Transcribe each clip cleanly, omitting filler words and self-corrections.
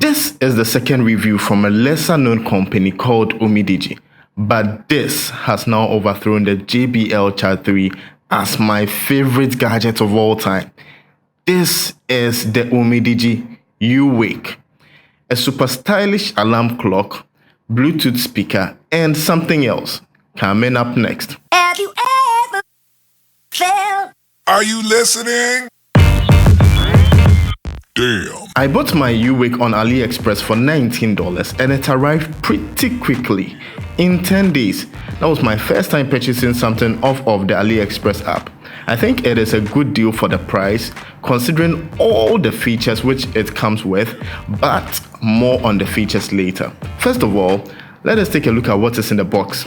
This is the second review from a lesser known company called Umidigi, but this has now overthrown the JBL Chat 3 as my favorite gadget of all time. This is the Umidigi Uwake, a super stylish alarm clock, Bluetooth speaker, and something else. Coming up next. Have you ever felt? Are you listening? Damn. I bought my Uwake on Aliexpress for $19 and it arrived pretty quickly, in 10 days. That was my first time purchasing something off of the Aliexpress app. I think it is a good deal for the price, considering all the features which it comes with, but more on the features later. First of all, let us take a look at what is in the box.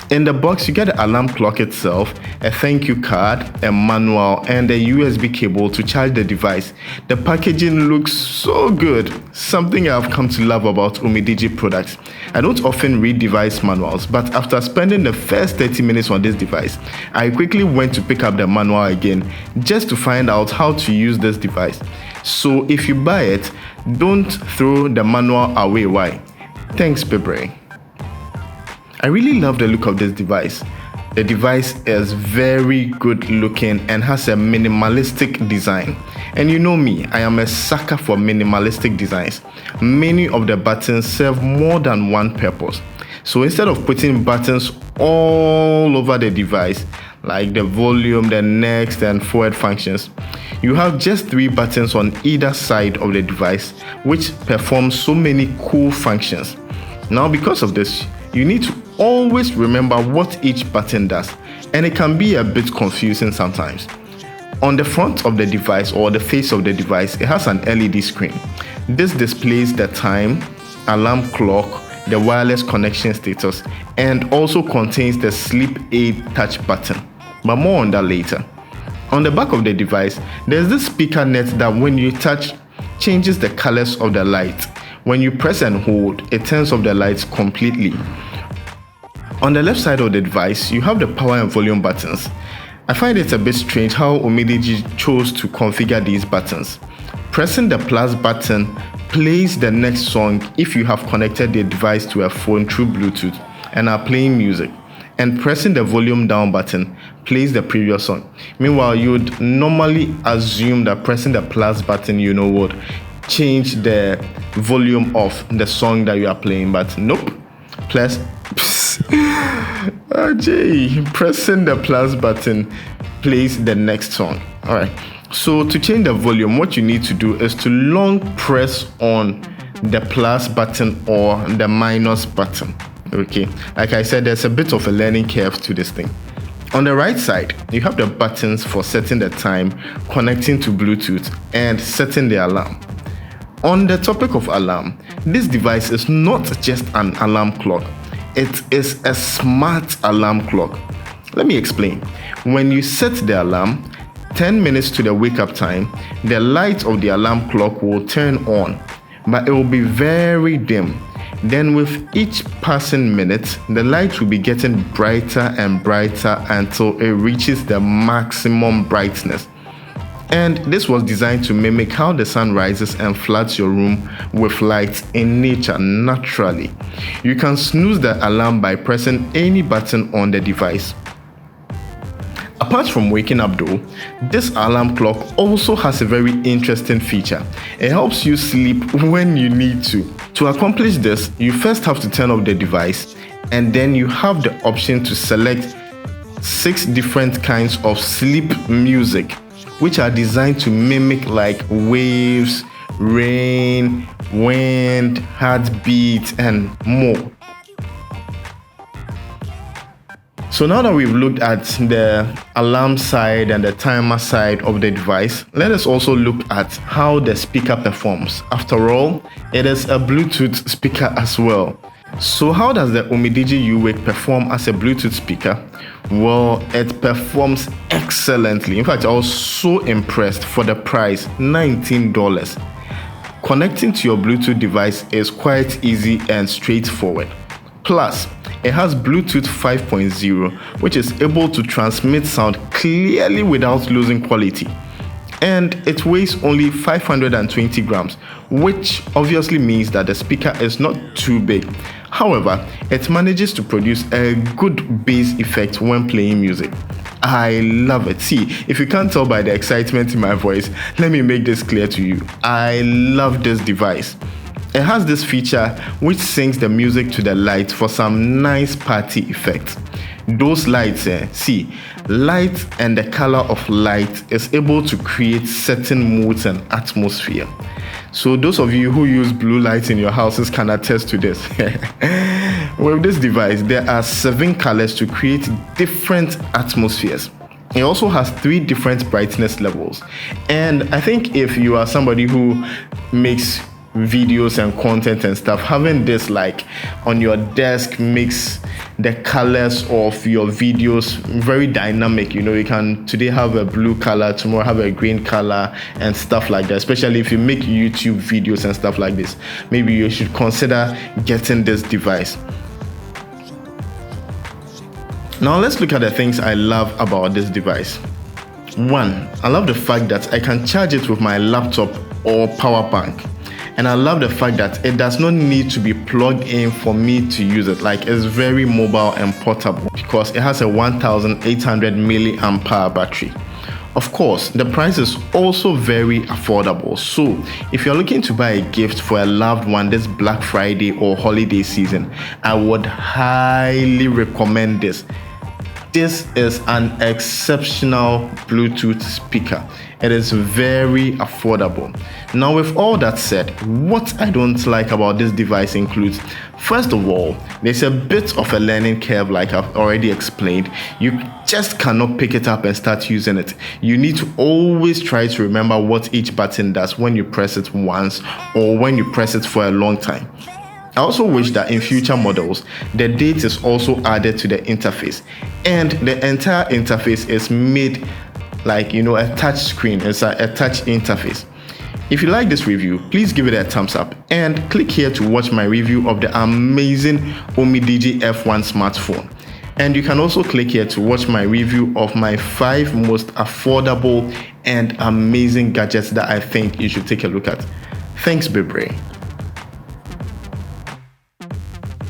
In the box, you get the alarm clock itself, a thank you card, a manual, and a USB cable to charge the device. The packaging looks so good, something I've come to love about Umidigi products. I don't often read device manuals, but after spending the first 30 minutes on this device, I quickly went to pick up the manual again just to find out how to use this device. So if you buy it, don't throw the manual away. Why? Thanks, Pebre. I really love the look of this device. The device is very good looking and has a minimalistic design. And you know me, I am a sucker for minimalistic designs. Many of the buttons serve more than one purpose. So instead of putting buttons all over the device, like the volume, the next and forward functions, you have just 3 buttons on either side of the device, which perform so many cool functions. Now because of this, you need to always remember what each button does, and it can be a bit confusing sometimes. On the front of the device or the face of the device, it has an LED screen. This displays the time, alarm clock, the wireless connection status, and also contains the sleep aid touch button, but more on that later. On the back of the device, there's this speaker net that when you touch, changes the colors of the light. When you press and hold, it turns off the lights completely. On the left side of the device, you have the power and volume buttons. I find it a bit strange how Umidigi chose to configure these buttons. Pressing the plus button plays the next song if you have connected the device to a phone through Bluetooth and are playing music. And pressing the volume down button plays the previous song. Meanwhile, you would normally assume that pressing the plus button, would change the volume of the song that you are playing, but nope. Pressing the plus button plays the next song. Alright, so to change the volume, what you need to do is to long press on the plus button or the minus button. Okay, like I said, there's a bit of a learning curve to this thing. On the right side, you have the buttons for setting the time, connecting to Bluetooth, and setting the alarm. On the topic of alarm, this device is not just an alarm clock. It is a smart alarm clock. Let me explain. When you set the alarm, 10 minutes to the wake up time, the light of the alarm clock will turn on, but it will be very dim. Then with each passing minute, the light will be getting brighter and brighter until it reaches the maximum brightness. And this was designed to mimic how the sun rises and floods your room with light in nature naturally. You can snooze the alarm by pressing any button on the device. Apart from waking up though, this alarm clock also has a very interesting feature. It helps you sleep when you need to. To accomplish this, you first have to turn off the device, and then you have the option to select 6 different kinds of sleep music, which are designed to mimic like waves, rain, wind, heartbeat, and more. So now that we've looked at the alarm side and the timer side of the device, let us also look at how the speaker performs. After all, it is a Bluetooth speaker as well. So how does the Umidigi Uwake perform as a Bluetooth speaker? Well, it performs excellently. In fact, I was so impressed for the price, $19. Connecting to your Bluetooth device is quite easy and straightforward. Plus, it has Bluetooth 5.0, which is able to transmit sound clearly without losing quality. and it weighs only 520 grams, which obviously means that the speaker is not too big. However, it manages to produce a good bass effect when playing music. I love it. See, if you can't tell by the excitement in my voice, let me make this clear to you. I love this device. It has this feature which syncs the music to the lights for some nice party effects. Those lights, see, light and the color of light is able to create certain moods and atmosphere. So those of you who use blue lights in your houses can attest to this. With this device, there are 7 colors to create different atmospheres. It also has 3 different brightness levels. And I think if you are somebody who makes videos and content and stuff, having this like on your desk makes the colors of your videos very dynamic. You can today have a blue color, tomorrow have a green color and stuff like that, especially if you make YouTube videos and stuff like this. Maybe you should consider getting this device. Now let's look at the things I love about this device. 1, I love the fact that I can charge it with my laptop or power bank. And I love the fact that it does not need to be plugged in for me to use it. Like, it's very mobile and portable because it has a 1800 milliamp hour battery. Of course, the price is also very affordable. So if you're looking to buy a gift for a loved one this Black Friday or holiday season, I would highly recommend this. This is an exceptional Bluetooth speaker. It is very affordable. Now, with all that said, what I don't like about this device includes, first of all, there's a bit of a learning curve like I've already explained. You just cannot pick it up and start using it. You need to always try to remember what each button does when you press it once or when you press it for a long time. I also wish that in future models, the date is also added to the interface, and the entire interface is made like, a touch screen. It's a touch interface. If you like this review, please give it a thumbs up and click here to watch my review of the amazing Umidigi F1 smartphone. And you can also click here to watch my review of my 5 most affordable and amazing gadgets that I think you should take a look at. Thanks, Bebre.